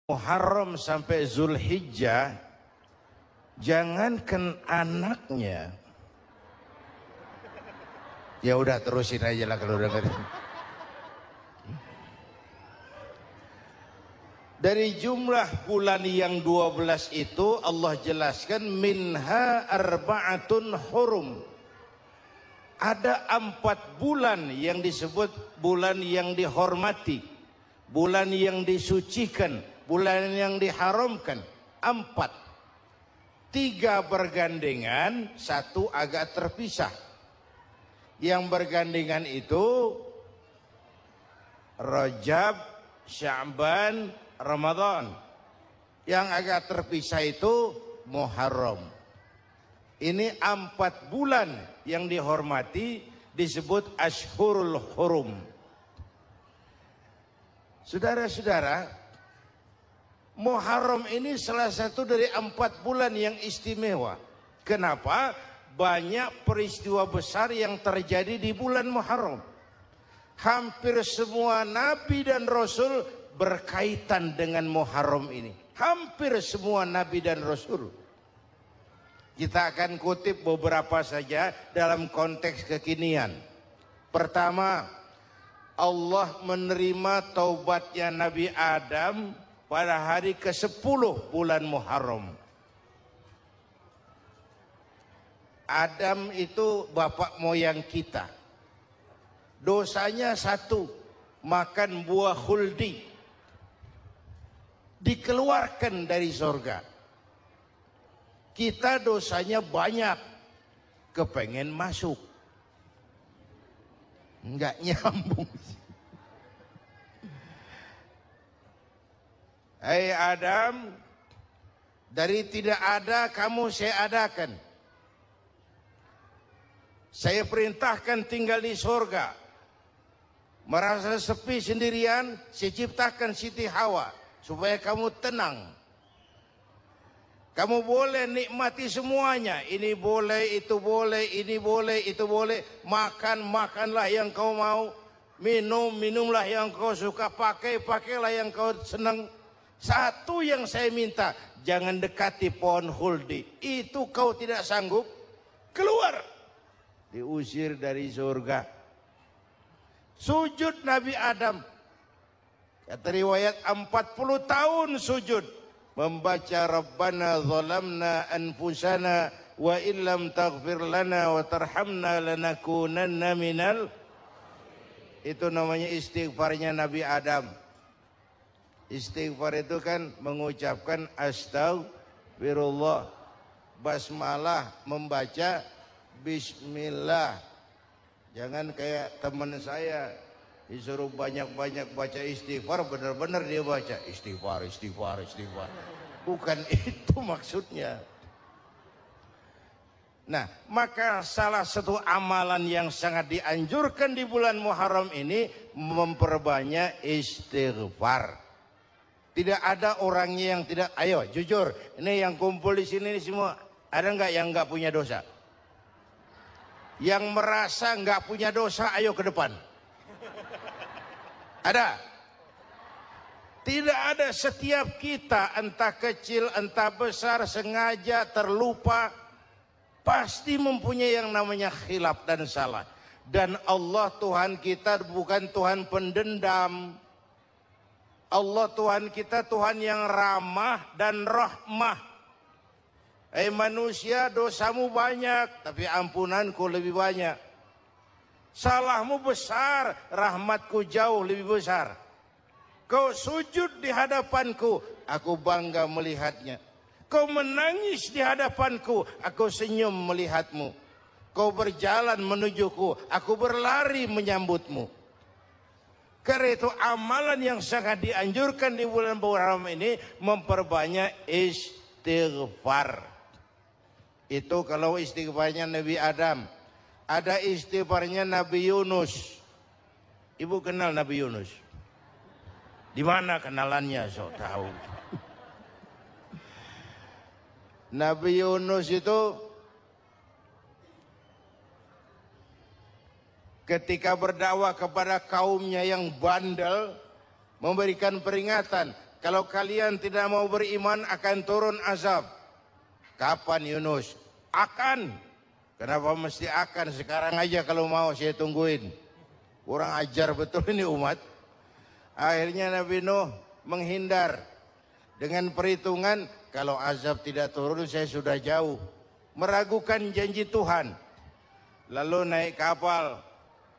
Muharram sampai Zulhijjah, jangankan anaknya, ya udah terusin aja lah kalau udah ngerti. Dari jumlah bulan yang 12 itu Allah jelaskan minha arba'atun hurum. Ada 4 bulan yang disebut bulan yang dihormati, bulan yang disucikan, bulan yang diharamkan. 4, 3 bergandengan, 1 agak terpisah. Yang bergandengan itu Rajab, Sya'ban, Ramadan. Yang agak terpisah itu Muharram. Ini 4 bulan yang dihormati disebut Ashhurul Hurum. Saudara-saudara, Muharram ini salah satu dari 4 bulan yang istimewa. Kenapa? Banyak peristiwa besar yang terjadi di bulan Muharram. Hampir semua nabi dan rasul berkaitan dengan Muharram ini. Hampir semua nabi dan rasul. Kita akan kutip beberapa saja dalam konteks kekinian. Pertama, Allah menerima taubatnya Nabi Adam pada hari ke-10 bulan Muharram. Adam itu bapak moyang kita. Dosanya 1, makan buah khuldi. Dikeluarkan dari surga. Kita dosanya banyak, kepengen masuk, nggak nyambung. Hai Adam, dari tidak ada kamu saya adakan. Saya perintahkan tinggal di surga. Merasa sepi sendirian, saya ciptakan Siti Hawa supaya kamu tenang. Kamu boleh nikmati semuanya. Ini boleh, itu boleh, ini boleh, itu boleh. Makan, makanlah yang kau mau. Minum, minumlah yang kau suka. Pakai, pakailah yang kau senang. Satu yang saya minta, jangan dekati pohon khuldi. Itu kau tidak sanggup, keluar. Diusir dari surga. Sujud Nabi Adam. Kata riwayat 40 tahun sujud. Membaca Rabbana zalamna anfusana wa illam taghfir lana wa tarhamna lanakunanna minal. Itu namanya istighfarnya Nabi Adam. Istighfar itu kan mengucapkan astagfirullah, basmalah, membaca bismillah. Jangan kayak teman saya disuruh banyak-banyak baca istighfar, benar-benar dia baca istighfar, istighfar, istighfar. Bukan itu maksudnya. Nah, maka salah satu amalan yang sangat dianjurkan di bulan Muharram ini memperbanyak istighfar. Tidak ada orangnya yang tidak. Ayo jujur, ini yang kumpul di sini semua, ada nggak yang nggak punya dosa? Yang merasa nggak punya dosa, ayo ke depan. Ada? Tidak ada. Setiap kita, entah kecil, entah besar, sengaja, terlupa, pasti mempunyai yang namanya khilaf dan salah. Dan Allah Tuhan kita bukan Tuhan pendendam. Allah Tuhan kita Tuhan yang ramah dan rahmah. Manusia, dosamu banyak, tapi ampunanku lebih banyak. Salahmu besar, rahmatku jauh lebih besar. Kau sujud di hadapanku, aku bangga melihatnya. Kau menangis di hadapanku, aku senyum melihatmu. Kau berjalan menujuku, aku berlari menyambutmu. Karena itu amalan yang sangat dianjurkan di bulan Muharram ini memperbanyak istighfar. Itu kalau istighfarnya Nabi Adam. Ada istighfarnya Nabi Yunus. Ibu kenal Nabi Yunus? Di mana kenalannya? Sok tahu. Nabi Yunus itu ketika berdakwah kepada kaumnya yang bandel, memberikan peringatan, kalau kalian tidak mau beriman akan turun azab. Kapan Yunus? Akan. Kenapa mesti akan? Sekarang aja kalau mau saya tungguin. Kurang ajar betul ini umat. Akhirnya Nabi Nuh menghindar. Dengan perhitungan, kalau azab tidak turun saya sudah jauh. Meragukan janji Tuhan. Lalu naik kapal.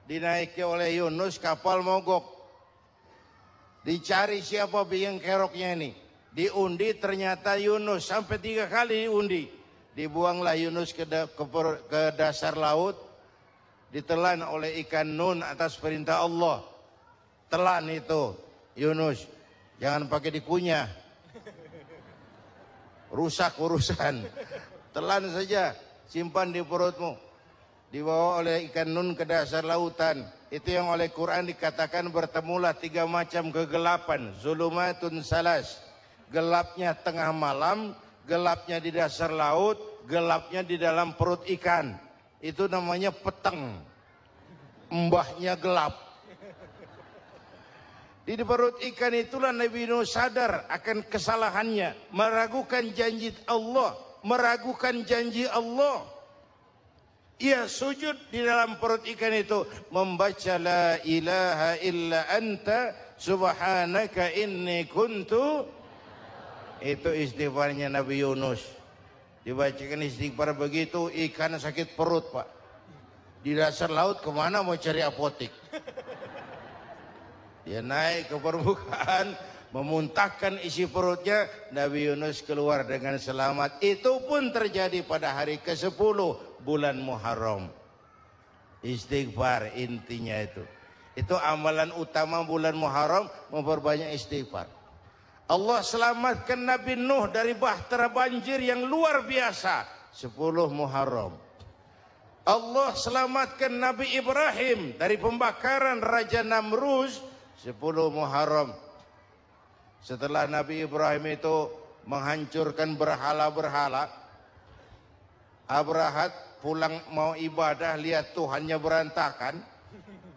Dinaiki oleh Yunus, kapal mogok. Dicari siapa biang keroknya ini. Diundi ternyata Yunus. Sampai 3 kali diundi. Dibuanglah Yunus ke dasar laut. Ditelan oleh ikan Nun atas perintah Allah. Telan itu Yunus. Jangan pakai dikunyah. Rusak urusan. Telan saja. Simpan di perutmu. Dibawa oleh ikan Nun ke dasar lautan. Itu yang oleh Quran dikatakan bertemulah 3 macam kegelapan. Zulumatun salas. Gelapnya tengah malam, gelapnya di dasar laut, gelapnya di dalam perut ikan. Itu namanya peteng. Mbahnya gelap. Di perut ikan itulah Nabi Nuh sadar akan kesalahannya. Meragukan janji Allah. Meragukan janji Allah. Ia sujud di dalam perut ikan itu membaca la ilaha illa anta subhanaka inni kuntu. Itu istighfarnya Nabi Yunus. Dibacakan istighfar begitu ikan sakit perut, Pak. Di dasar laut kemana mau cari apotik? Dia naik ke permukaan memuntahkan isi perutnya. Nabi Yunus keluar dengan selamat. Itu pun terjadi pada hari ke-10 bulan Muharram. Istighfar intinya itu. Itu amalan utama bulan Muharram, memperbanyak istighfar. Allah selamatkan Nabi Nuh dari bahtera banjir yang luar biasa 10 Muharram. Allah selamatkan Nabi Ibrahim dari pembakaran Raja Namrus 10 Muharram. Setelah Nabi Ibrahim itu menghancurkan berhala-berhala, Abrahat pulang mau ibadah, lihat Tuhannya berantakan,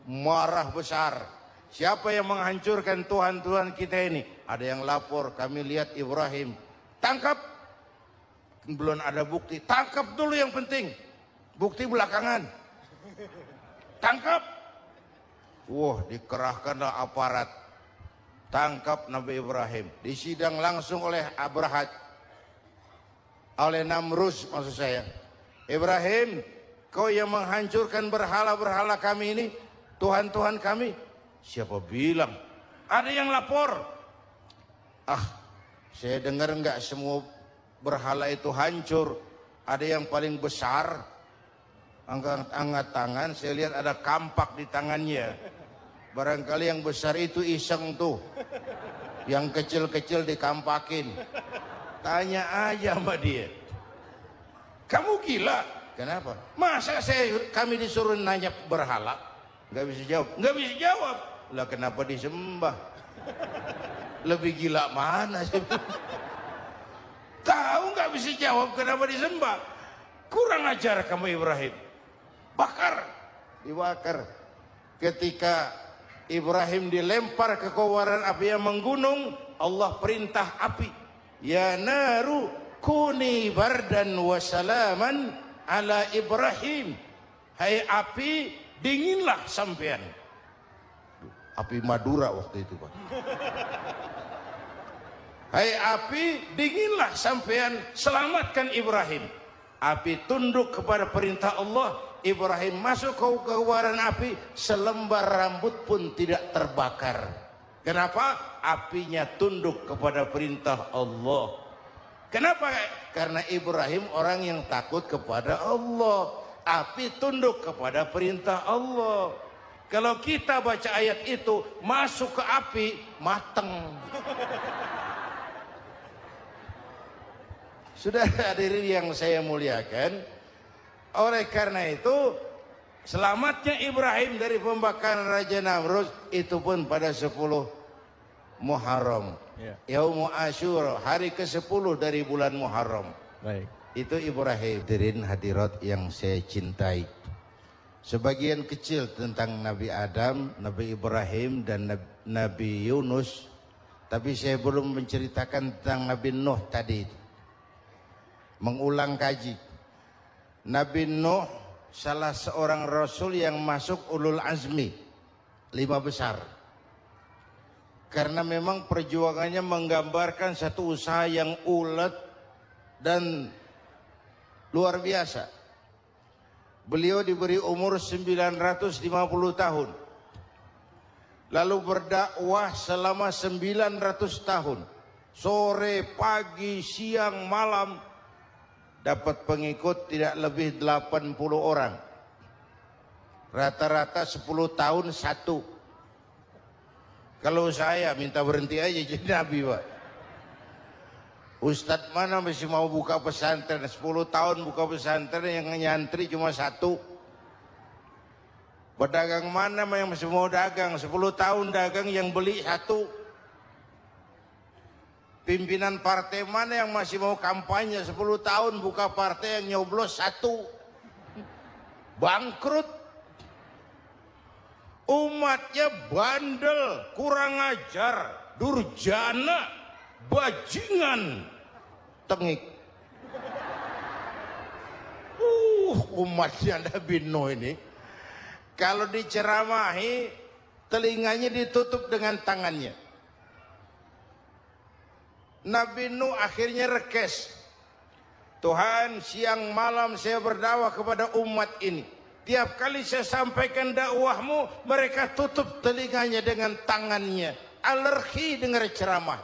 marah besar. Siapa yang menghancurkan Tuhan-Tuhan kita ini? Ada yang lapor, kami lihat Ibrahim. Tangkap. Belum ada bukti. Tangkap dulu yang penting. Bukti belakangan. Tangkap. Wah, dikerahkanlah aparat. Tangkap Nabi Ibrahim. Disidang langsung oleh Abrahat. Oleh Namrus maksud saya. Ibrahim, kau yang menghancurkan berhala-berhala kami ini, Tuhan-Tuhan kami. Siapa bilang? Ada yang lapor. Saya dengar enggak semua berhala itu hancur. Ada yang paling besar. Angkat tangan, saya lihat ada kampak di tangannya. Barangkali yang besar itu iseng tuh. Yang kecil-kecil dikampakin. Tanya aja sama dia. Kamu gila? Kenapa? Masa kami disuruh nanya berhala? Nggak bisa jawab. Nggak bisa jawab. Lah kenapa disembah? Lebih gila mana sih? Tahu nggak bisa jawab kenapa disembah? Kurang ajar kamu Ibrahim. Bakar. Dibakar. Ketika Ibrahim dilempar ke kobaran api yang menggunung, Allah perintah api. Ya naru kuni bardan wa salaman ala Ibrahim. Hai api, dinginlah sampean. Api Madura waktu itu, Pak. Hai api, dinginlah sampean, selamatkan Ibrahim. Api tunduk kepada perintah Allah. Ibrahim masuk ke kobaran api, selembar rambut pun tidak terbakar. Kenapa? Apinya tunduk kepada perintah Allah. Kenapa? Karena Ibrahim orang yang takut kepada Allah. Api tunduk kepada perintah Allah. Kalau kita baca ayat itu, masuk ke api, mateng. Sudah hadirin yang saya muliakan, oleh karena itu selamatnya Ibrahim dari pembakaran Raja Namrus itu pun pada 10 Muharram. Yaumu Asyura, hari ke-10 dari bulan Muharram. Baik. Itu Ibrahim. Hadirin hadirat yang saya cintai. Sebagian kecil tentang Nabi Adam, Nabi Ibrahim dan Nabi Yunus Tapi saya belum menceritakan tentang Nabi Nuh tadi. Mengulang kaji. Nabi Nuh salah seorang rasul yang masuk ulul azmi, 5 besar. Karena memang perjuangannya menggambarkan satu usaha yang ulet dan luar biasa. Beliau diberi umur 950 tahun. Lalu berdakwah selama 900 tahun. Sore, pagi, siang, malam. Dapat pengikut tidak lebih 80 orang. Rata-rata 10 tahun satu. Kalau saya minta berhenti aja jadi nabi, Pak. Ustadz mana masih mau buka pesantren? 10 tahun buka pesantren yang nyantri cuma satu. Pedagang mana yang masih mau dagang? 10 tahun dagang yang beli satu. Pimpinan partai mana yang masih mau kampanye? 10 tahun buka partai yang nyoblos satu. Bangkrut. Umatnya bandel, kurang ajar, durjana, bajingan, tengik. Umatnya Nabi Nuh ini kalau diceramahi telinganya ditutup dengan tangannya. Nabi Nuh akhirnya rekes. Tuhan, siang malam saya berdakwah kepada umat ini. Tiap kali saya sampaikan dakwahmu, mereka tutup telinganya dengan tangannya. Alergi dengar ceramah.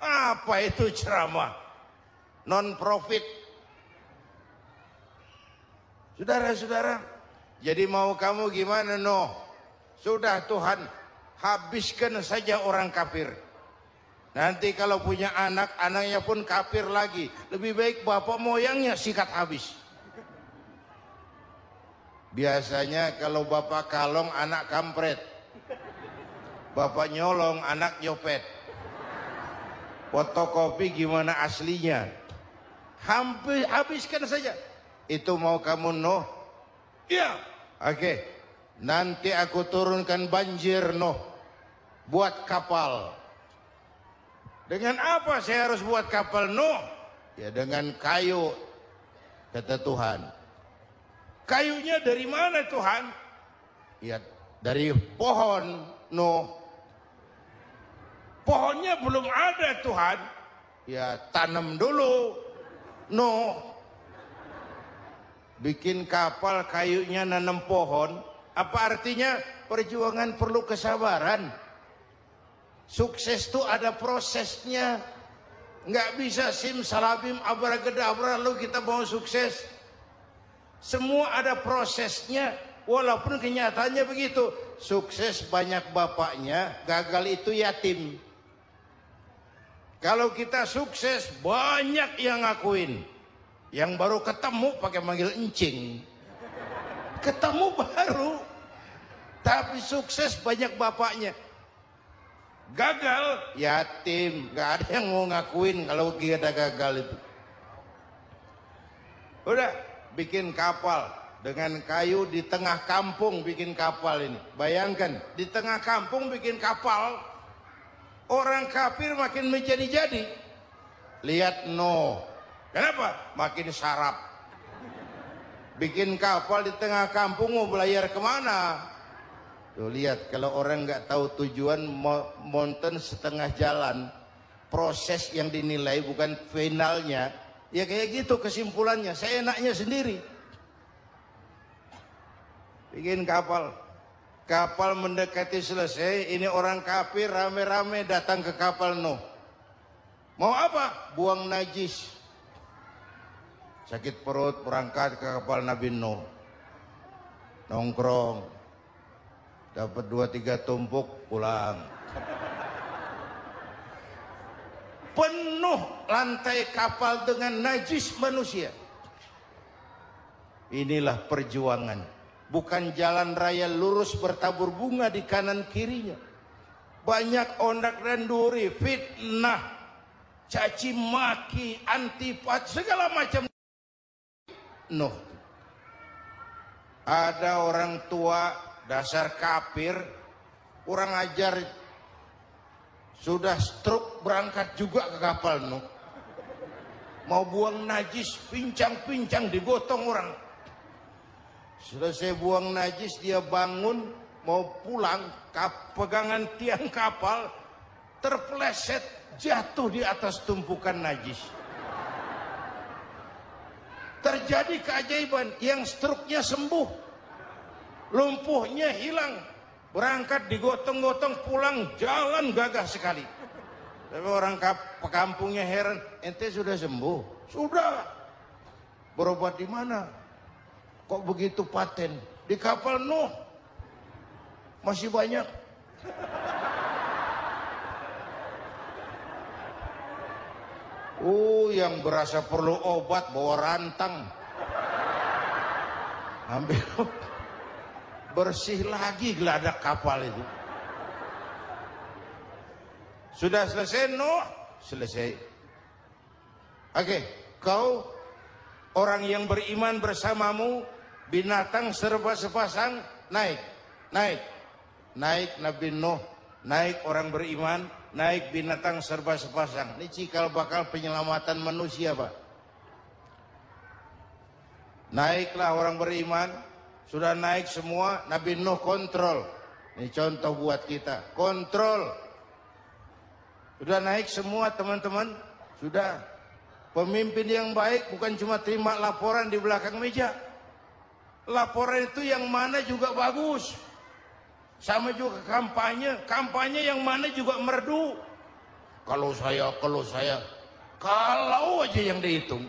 Apa itu ceramah? Non-profit. Saudara-saudara, jadi mau kamu gimana, Nuh? Sudah Tuhan, habiskan saja orang kafir. Nanti kalau punya anak, anaknya pun kafir lagi. Lebih baik bapak moyangnya sikat habis. Biasanya kalau bapak kalong, anak kampret. Bapak nyolong, anak nyopet. Fotokopi gimana aslinya? Hampir habiskan saja. Itu mau kamu, Nuh? Ya. Oke. Nanti aku turunkan banjir, Nuh. Buat kapal. Dengan apa saya harus buat kapal, Nuh? Ya dengan kayu, kata Tuhan. Kayunya dari mana, Tuhan? Ya dari pohon, Nuh. Pohonnya belum ada, Tuhan. Ya tanam dulu, Nuh. Bikin kapal kayunya nanam pohon. Apa artinya? Perjuangan perlu kesabaran. Sukses itu ada prosesnya. Nggak bisa simsalabim abracadabra lalu kita mau sukses. Semua ada prosesnya. Walaupun kenyataannya begitu. Sukses banyak bapaknya, gagal itu yatim. Kalau kita sukses banyak yang ngakuin. Yang baru ketemu pakai manggil encing. Ketemu baru. Tapi sukses banyak bapaknya. Gagal yatim, gak ada yang mau ngakuin kalau kita gagal itu. Udah bikin kapal dengan kayu di tengah kampung, bikin kapal ini. Bayangkan di tengah kampung bikin kapal, orang kafir makin menjadi-jadi. Lihat Nuh, kenapa? Makin sarap. Bikin kapal di tengah kampung mau belayar kemana? Tuh lihat, kalau orang nggak tahu tujuan, mountain setengah jalan, proses yang dinilai bukan finalnya, ya kayak gitu kesimpulannya. Saya enaknya sendiri. Bikin kapal, kapal mendekati selesai, ini orang kafir rame-rame datang ke kapal Nuh. Mau apa? Buang najis. Sakit perut, berangkat ke kapal Nabi Nuh. Nongkrong. Dapat 2-3 tumpuk, pulang. Penuh lantai kapal dengan najis manusia. Inilah perjuangan. Bukan jalan raya lurus bertabur bunga di kanan kirinya. Banyak ondak dan duri, fitnah, caci maki, antipat, segala macam. Nuh. Ada orang tua dasar kafir, kurang ajar, Sudah stroke berangkat juga ke kapal Nuh. Mau buang najis, pincang-pincang digotong orang. Sudah saya buang najis, dia bangun mau pulang, pegangan tiang kapal terpeleset jatuh di atas tumpukan najis. Terjadi keajaiban, yang struknya sembuh, lumpuhnya hilang, berangkat digotong-gotong pulang jalan gagah sekali. Tapi orang kampungnya heran, ente sudah sembuh? Sudah. Berobat di mana? Kok begitu paten? Di kapal Nuh. Masih banyak. Yang berasa perlu obat bawa rantang. Ambil bersih lagi geladak kapal itu. Sudah selesai Nuh? Selesai. Oke, kau orang yang beriman bersamamu, binatang serba sepasang, naik. Naik Nabi Nuh, naik orang beriman, naik binatang serba sepasang. Ini cikal bakal penyelamatan manusia, Pak. Naiklah orang beriman, sudah naik semua, Nabi Nuh kontrol. Ini contoh buat kita, kontrol. Sudah naik semua teman-teman, sudah. Pemimpin yang baik bukan cuma terima laporan di belakang meja. Laporan itu yang mana juga bagus. Sama juga kampanye yang mana juga merdu. Kalau aja yang dihitung.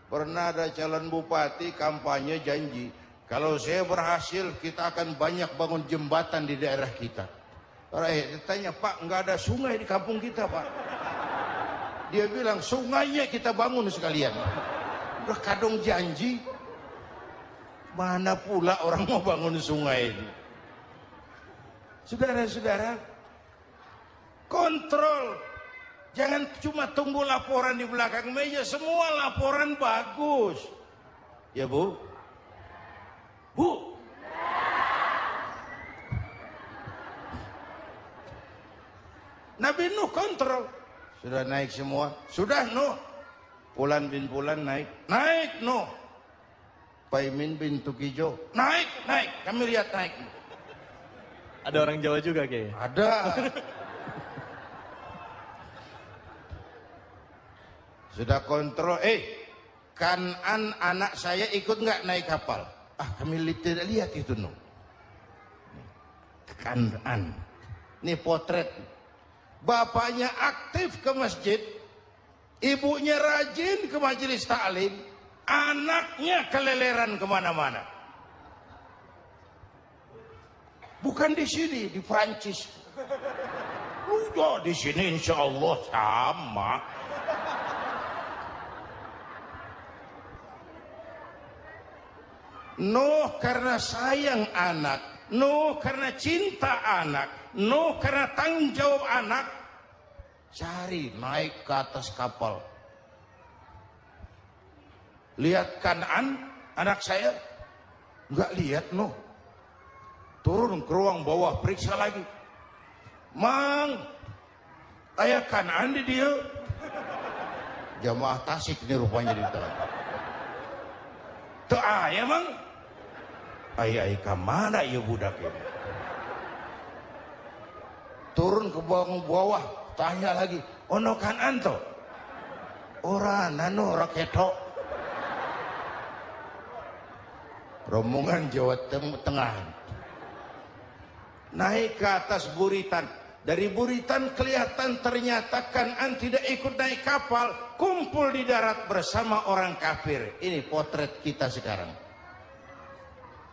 Pernah ada calon bupati kampanye janji, kalau saya berhasil kita akan banyak bangun jembatan di daerah kita. Ditanya, Pak, nggak ada sungai di kampung kita, Pak. Dia bilang, sungainya kita bangun sekalian. Udah kadung janji. Mana pula orang mau bangun sungai ini. Saudara-saudara, kontrol. Jangan cuma tunggu laporan di belakang meja. Semua laporan bagus. Ya Bu? Bu? Nabi Nuh kontrol. Sudah naik semua. Sudah Nuh. Pulan bin Pulan naik. Naik Nuh. Paimin bin Tukijo. Naik. Kami lihat naik. Ada orang Jawa juga kayaknya. Ada. Sudah kontrol. Kanan anak saya ikut nggak naik kapal? Kami tidak lihat itu Nuh. Kanan. Ini potret. Bapaknya aktif ke masjid. Ibunya rajin ke majelis taklim. Anaknya keleleran kemana-mana. Bukan di sini, di Prancis. Udah di sini insya Allah sama. Nuh karena sayang anak, Nuh karena cinta anak, Nuh karena tanggung jawab anak, cari naik ke atas kapal. Lihat Kan'an, anak saya, nggak lihat Nuh. Turun ke ruang bawah, periksa lagi. Mang, ayah Kan'an di dia. Jamaah Tasik ini rupanya di dalam. Tuh ayah Mang. Ayah mana ya budak ini? Turun ke bawah, tanya lagi. Ono Kan'an toh? Ora nano raketok. Rombongan Jawa Tengah naik ke atas buritan. Dari buritan kelihatan ternyata Kan'an tidak ikut naik kapal, kumpul di darat bersama orang kafir. Ini potret kita sekarang.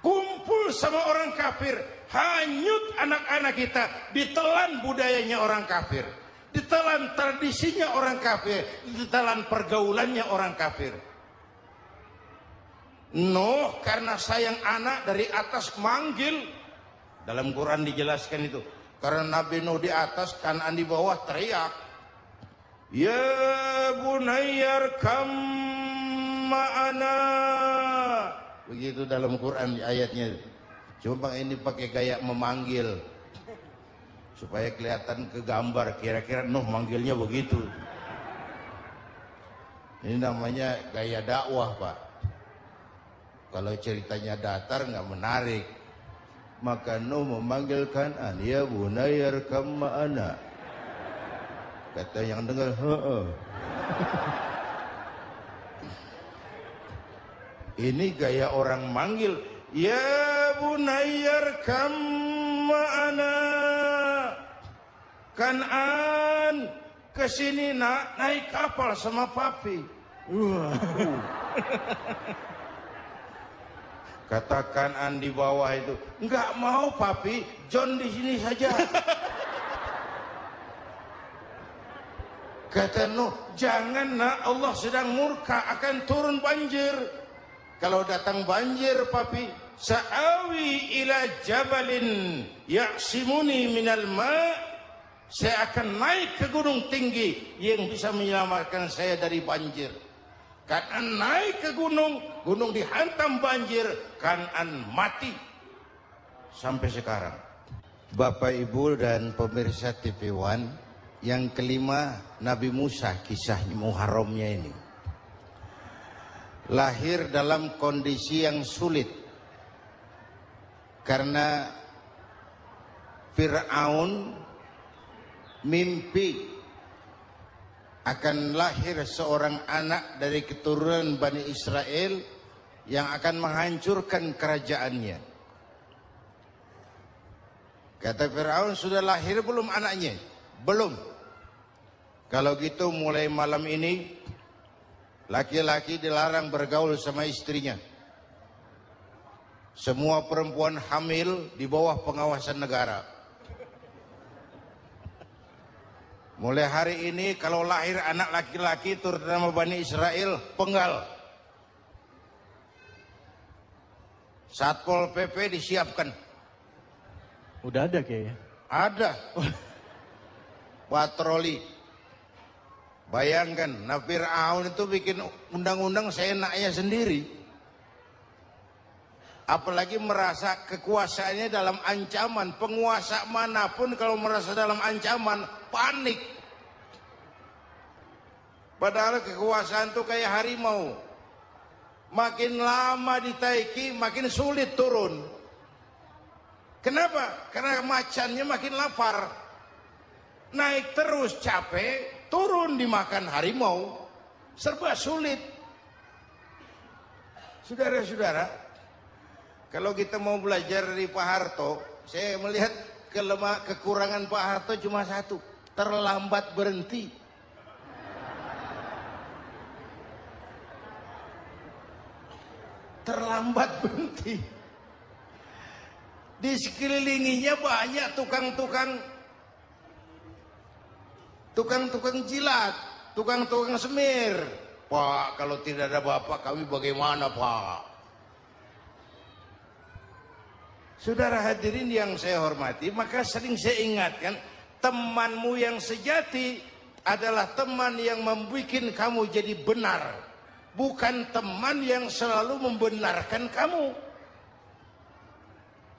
Kumpul sama orang kafir, hanyut anak-anak kita, ditelan budayanya orang kafir, ditelan tradisinya orang kafir, ditelan pergaulannya orang kafir. Nuh karena sayang anak dari atas manggil. Dalam Quran dijelaskan itu. Karena Nabi Nuh di atas, Kan'an di bawah teriak. Ya bunayyar kam ma'ana. Begitu dalam Quran ayatnya. Cuma ini pakai gaya memanggil. supaya kelihatan ke gambar, kira-kira Nuh manggilnya begitu. Ini namanya gaya dakwah, Pak. Kalau ceritanya datar nggak menarik. Maka Nuh memanggil Kan'an, ya bunayya arkam ma'ana. Kata yang dengar, heeh. Ini gaya orang manggil, ya bunayya arkam ma'ana. Kan'an, kesini nak, naik kapal sama papi. Kata Kan'an di bawah itu, enggak mau papi, John di sini saja. Kata Nuh, jangan nak, Allah sedang murka, akan turun banjir. Kalau datang banjir papi, sa'awi ila jabalin ya'simuni minal ma'. Saya akan naik ke gunung tinggi yang bisa menyelamatkan saya dari banjir. Kan'an naik ke gunung, gunung dihantam banjir, Kan'an mati. Sampai sekarang. Bapak Ibu dan pemirsa TV One, yang kelima, Nabi Musa, kisah Muharramnya ini. Lahir dalam kondisi yang sulit. Karena Fir'aun mimpi akan lahir seorang anak dari keturunan Bani Israel yang akan menghancurkan kerajaannya. Kata Fir'aun, sudah lahir belum anaknya? Belum. Kalau gitu mulai malam ini laki-laki dilarang bergaul sama istrinya. Semua perempuan hamil di bawah pengawasan negara. Mulai hari ini kalau lahir anak laki-laki turut nama Bani Israel, penggal. Satpol PP disiapkan. Udah ada kayaknya. Ada. Patroli. Bayangkan, nah Fir'aun itu bikin undang-undang seenaknya sendiri. Apalagi merasa kekuasaannya dalam ancaman. Penguasa manapun kalau merasa dalam ancaman, panik. Padahal kekuasaan itu kayak harimau. Makin lama ditaiki, makin sulit turun. Kenapa? Karena macannya makin lapar. Naik terus capek, turun dimakan harimau. Serba sulit. Saudara-saudara, kalau kita mau belajar dari Pak Harto, saya melihat kekurangan Pak Harto cuma satu, terlambat berhenti. Terlambat berhenti. Di sekelilinginya banyak tukang jilat, tukang semir. Pak, kalau tidak ada bapak kami bagaimana, Pak? Saudara hadirin yang saya hormati, maka sering saya ingatkan, temanmu yang sejati adalah teman yang membuat kamu jadi benar, bukan teman yang selalu membenarkan kamu.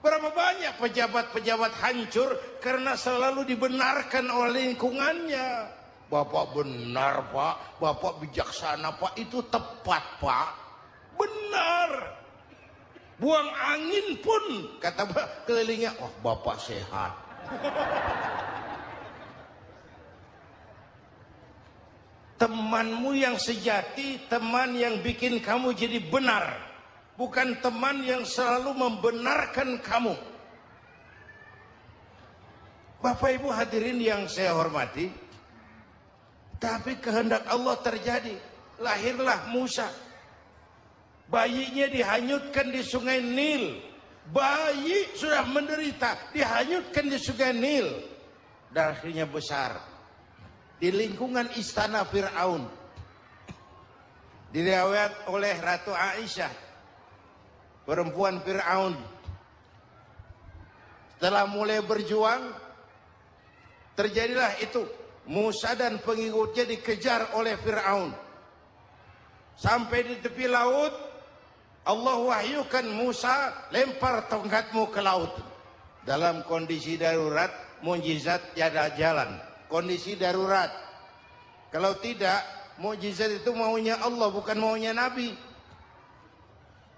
Berapa banyak pejabat-pejabat hancur karena selalu dibenarkan oleh lingkungannya. Bapak benar, Pak. Bapak bijaksana, Pak. Itu tepat, Pak. Benar. Buang angin pun, kata kelilingnya, oh Bapak sehat. Temanmu yang sejati, teman yang bikin kamu jadi benar. Bukan teman yang selalu membenarkan kamu. Bapak Ibu hadirin yang saya hormati, tapi kehendak Allah terjadi. Lahirlah Musa. Bayinya dihanyutkan di sungai Nil. Bayi sudah menderita, dihanyutkan di sungai Nil. Dan akhirnya besar. Di lingkungan istana Fir'aun. Diriwayat oleh Ratu Aisyah, perempuan Fir'aun. Setelah mulai berjuang, terjadilah itu. Musa dan pengikutnya dikejar oleh Fir'aun. Sampai di tepi laut, Allah wahyukan Musa, lempar tongkatmu ke laut. Dalam kondisi darurat, mukjizat tiada jalan, kondisi darurat. Kalau tidak, mukjizat itu maunya Allah, bukan maunya Nabi.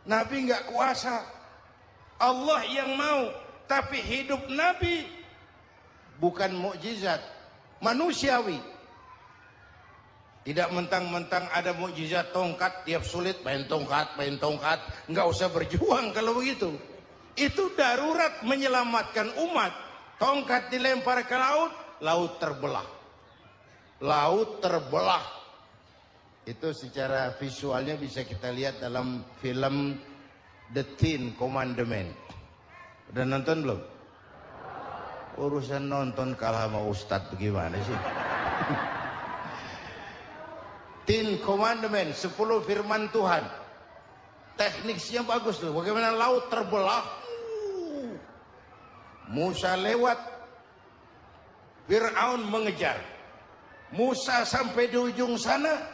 Nabi nggak kuasa, Allah yang mau. Tapi hidup Nabi bukan mukjizat, manusiawi. Tidak mentang-mentang ada mukjizat tongkat, tiap sulit main tongkat. Nggak usah berjuang kalau begitu. Itu darurat menyelamatkan umat. Tongkat dilempar ke laut, laut terbelah. Laut terbelah. Itu secara visualnya bisa kita lihat dalam film The Ten Commandments. Udah nonton belum? Urusan nonton kalah sama Ustadz bagaimana sih? Ten Commandments, 10 firman Tuhan. Tekniknya bagus tuh. Bagaimana laut terbelah. Musa lewat. Fir'aun mengejar. Musa sampai di ujung sana.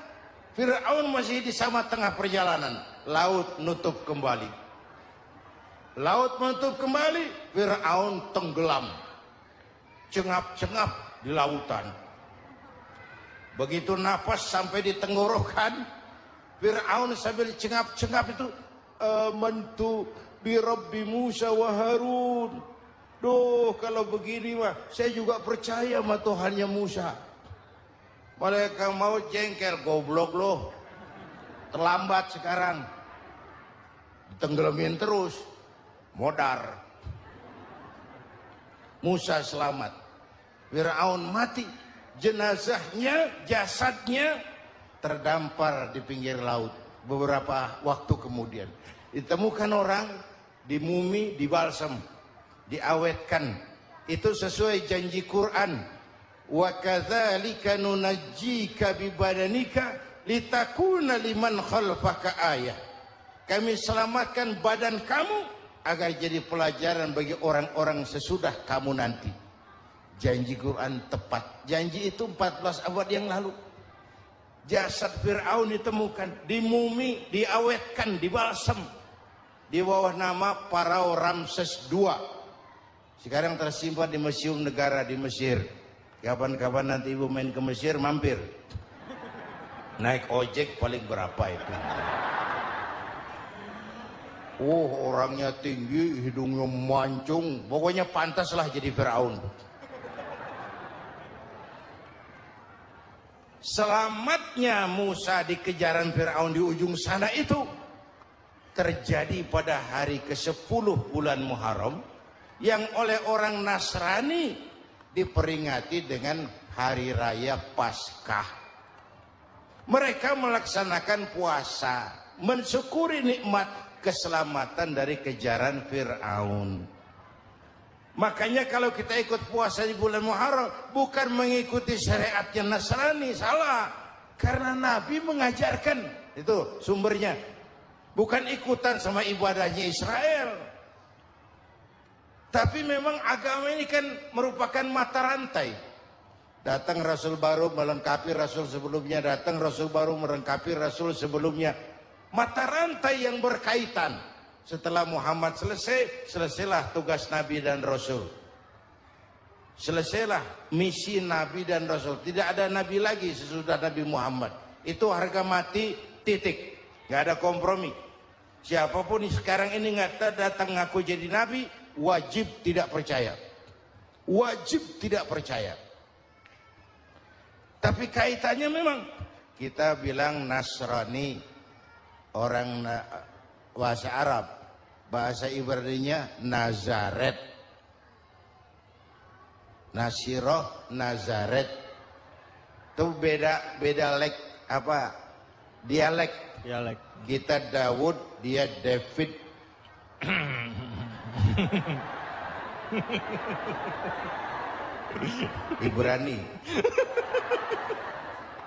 Fir'aun masih di sama tengah perjalanan. Laut nutup kembali. Laut menutup kembali. Fir'aun tenggelam. Cengap-cengap di lautan. Begitu nafas sampai di tenggorokan, Fir'aun sambil cengap-cengap itu, amantu bi Rabbi Musa wa Harun. Duh, kalau begini mah saya juga percaya sama Tuhannya Musa. Malaikat maut jengkel, goblok loh. Terlambat sekarang. Tenggelamin terus. Modar. Musa selamat. Fir'aun mati. Jenazahnya, jasadnya terdampar di pinggir laut. Beberapa waktu kemudian ditemukan orang, dimumi, dibalsam, diawetkan. Itu sesuai janji Quran. Wa kadzalika nunajjika bi badanika litakuna liman khalfaka ayah. Kami selamatkan badan kamu agar jadi pelajaran bagi orang-orang sesudah kamu nanti. Janji Quran tepat. Janji itu 14 abad yang lalu. Jasad Fir'aun ditemukan, dimumi, diawetkan, dibalsam. Di bawah nama Pharao Ramses II. Sekarang tersimpan di Museum Negara di Mesir. Kapan-kapan nanti ibu main ke Mesir, mampir. Naik ojek paling berapa itu? Oh, orangnya tinggi, hidungnya mancung. Pokoknya pantaslah jadi Fir'aun. Selamatnya Musa di kejaran Fir'aun di ujung sana itu terjadi pada hari ke-10 bulan Muharram, yang oleh orang Nasrani diperingati dengan hari raya Paskah. Mereka melaksanakan puasa, mensyukuri nikmat keselamatan dari kejaran Fir'aun. Makanya kalau kita ikut puasa di bulan Muharram, bukan mengikuti syariatnya Nasrani, salah. Karena Nabi mengajarkan, itu sumbernya. Bukan ikutan sama ibadahnya Israel. Tapi memang agama ini kan merupakan mata rantai. Datang Rasul baru melengkapi Rasul sebelumnya, datang Rasul baru melengkapi Rasul sebelumnya. Mata rantai yang berkaitan. Setelah Muhammad selesai, selesailah tugas Nabi dan Rasul. Selesailah misi Nabi dan Rasul. Tidak ada Nabi lagi sesudah Nabi Muhammad. Itu harga mati, titik. Gak ada kompromi. Siapapun sekarang ini nggak datang ngaku jadi Nabi, wajib tidak percaya. Wajib tidak percaya. Tapi kaitannya memang, kita bilang Nasrani, orang bahasa Arab. Bahasa Ibraninya Nazaret. Nasiroh, Nazaret. Itu beda apa? Dialek. Kita Daud, dia David. Ibrani.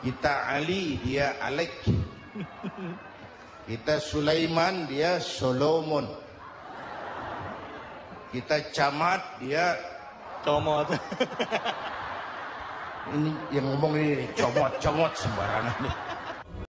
Kita Ali, dia Alek. Kita Sulaiman, dia Solomon. Kita Camat, dia Comot. Ini yang ngomong ini comot sembarangan nih.